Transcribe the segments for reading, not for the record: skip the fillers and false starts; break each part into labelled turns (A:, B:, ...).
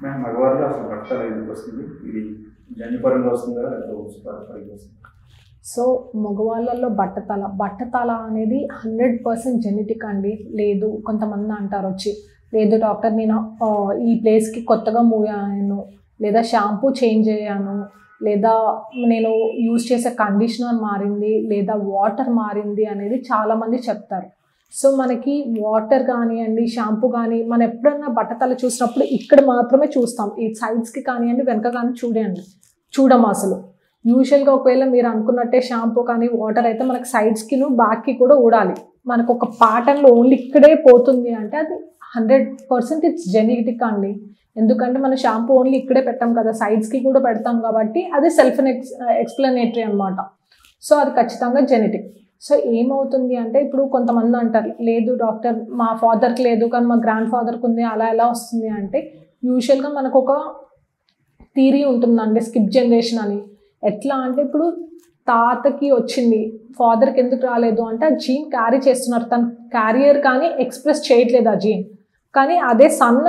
A: మేము మగవారిలో అసలు బట్టతల ఎందుకు వస్తుంది? ఇది జన్యుపరంగా వస్తుందా లేకపోతే వంశపారంపర్యంగా వస్తుందా?
B: సో మగవాళ్ళల్లో బట్టతల అనేది 100% జెనెటిక్ అండి. లేదు కొంతమంది అంటారు వచ్చి, లేదు డాక్టర్ నేను ఈ ప్లేస్కి కొత్తగా మూవ్ అయ్యాను, లేదా షాంపూ చేంజ్ అయ్యాను, లేదా నేను యూజ్ చేసే కండిషనర్ మారింది, లేదా వాటర్ మారింది అనేది చాలామంది చెప్తారు. సో మనకి వాటర్ కానివ్వండి, షాంపూ కానీ, మనం ఎప్పుడన్నా బట్టతల చూసినప్పుడు ఇక్కడ మాత్రమే చూస్తాం. ఈ సైడ్స్కి కానివ్వండి, వెనక కానీ చూడము అసలు. యూజువల్గా ఒకవేళ మీరు అనుకున్నట్టే షాంపూ కానీ వాటర్ అయితే మనకు సైడ్స్కి బ్యాక్కి కూడా ఊడాలి. మనకు ఒక ప్యాటర్న్లో ఓన్లీ ఇక్కడే పోతుంది అంటే అది 100% ఇట్స్ జెనెటిక్ అండి. ఎందుకంటే మనం షాంపూ ఓన్లీ ఇక్కడే పెట్టాం కదా, సైడ్స్కి కూడా పెడతాం కాబట్టి అది సెల్ఫ్ ఎక్స్ప్లెనేటరీ అనమాట. సో అది ఖచ్చితంగా జెనెటిక్. సో ఏమవుతుంది అంటే ఇప్పుడు కొంతమంది అంటారు, లేదు డాక్టర్ మా ఫాదర్కి లేదు కానీ మా గ్రాండ్ ఫాదర్కి ఉంది, అలా ఎలా వస్తుంది అంటే యూజువల్గా మనకు ఒక థియరీ ఉంటుందండి, స్కిప్ జనరేషన్ అని. ఎట్లా అంటే ఇప్పుడు తాతకి వచ్చింది, ఫాదర్కి ఎందుకు రాలేదు అంటే ఆ జీన్ క్యారీ చేస్తున్నారు, తన క్యారియర్ కానీ ఎక్స్ప్రెస్ చేయట్లేదు ఆ జీన్, కానీ అదే సన్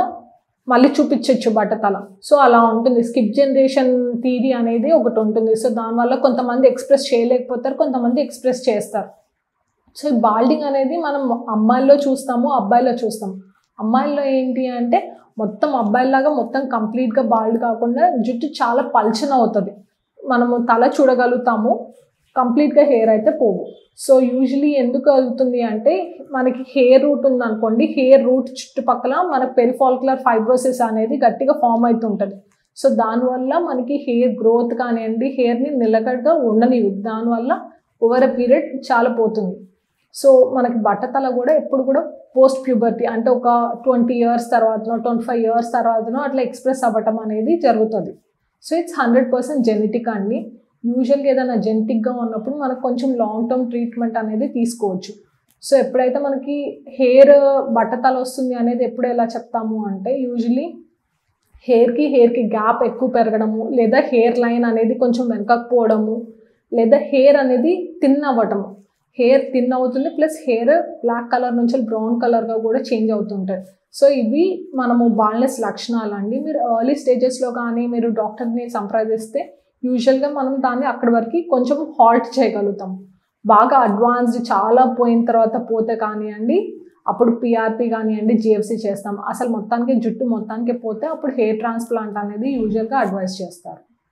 B: మళ్ళీ చూపించవచ్చు బట్టతల. సో అలా ఉంటుంది. స్కిప్ జనరేషన్ థియరీ అనేది ఒకటి ఉంటుంది. సో దానివల్ల కొంతమంది ఎక్స్ప్రెస్ చేయలేకపోతారు, కొంతమంది ఎక్స్ప్రెస్ చేస్తారు. సో ఈ బాల్డింగ్ అనేది మనం అమ్మాయిల్లో చూస్తాము, అబ్బాయిలో చూస్తాము. అమ్మాయిల్లో ఏంటి అంటే మొత్తం అబ్బాయిలాగా మొత్తం కంప్లీట్గా బాల్డ్ కాకుండా జుట్టు చాలా పల్చన అవుతుంది, మనము తల చూడగలుగుతాము, కంప్లీట్గా హెయిర్ అయితే పోవు. సో యూజువలీ ఎందుకు అవుతుంది అంటే మనకి హెయిర్ రూట్ ఉందనుకోండి, హెయిర్ రూట్ చుట్టుపక్కల మనకు పెరిఫాలిక్యులర్ ఫైబ్రోసిస్ అనేది గట్టిగా ఫామ్ అవుతుంటుంది. సో దానివల్ల మనకి హెయిర్ గ్రోత్ కానివ్వండి, హెయిర్ని నిలకడగా ఉండనివి, దానివల్ల ఓవర్ ఎ పీరియడ్ చాలా పోతుంది. సో మనకి బట్టతల కూడా ఎప్పుడు కూడా పోస్ట్ ప్యూబర్టీ అంటే ఒక 20 years తర్వాతనో 25 years తర్వాతనో అట్లా ఎక్స్ప్రెస్ అవ్వటం అనేది జరుగుతుంది. సో ఇట్స్ 100% జెనెటిక్ అండి. యూజువల్గా ఏదైనా జెనెటిక్గా ఉన్నప్పుడు మనకు కొంచెం లాంగ్ టర్మ్ ట్రీట్మెంట్ అనేది తీసుకోవచ్చు. సో ఎప్పుడైతే మనకి హెయిర్ బట్టతల వస్తుంది అనేది ఎప్పుడు ఎలా చెప్తాము అంటే యూజువలీ హెయిర్కి గ్యాప్ ఎక్కువ పెరగడము, లేదా హెయిర్ లైన్ అనేది కొంచెం వెనకపోవడము, లేదా హెయిర్ అనేది థిన్ అవ్వటము. హెయిర్ థిన్ అవుతుంది, ప్లస్ హెయిర్ బ్లాక్ కలర్ నుంచి బ్రౌన్ కలర్గా కూడా చేంజ్ అవుతుంటాయి. సో ఇవి మనము బాల్నెస్ లక్షణాలు అండి. మీరు ఎర్లీ స్టేజెస్లో కానీ మీరు డాక్టర్ని సంప్రదిస్తే యూజువల్గా మనం దాన్ని అక్కడి వరకు కొంచెం హాల్ట్ చేయగలుగుతాం. బాగా అడ్వాన్స్డ్ చాలా పోయిన తర్వాత పోతే కానివ్వండి, అప్పుడు పిఆర్పి కానివ్వండి, జిఎఫ్సి చేస్తాం. అసలు మొత్తానికి జుట్టు మొత్తానికి పోతే అప్పుడు హెయిర్ ట్రాన్స్ప్లాంట్ అనేది యూజువల్గా అడ్వైస్ చేస్తారు.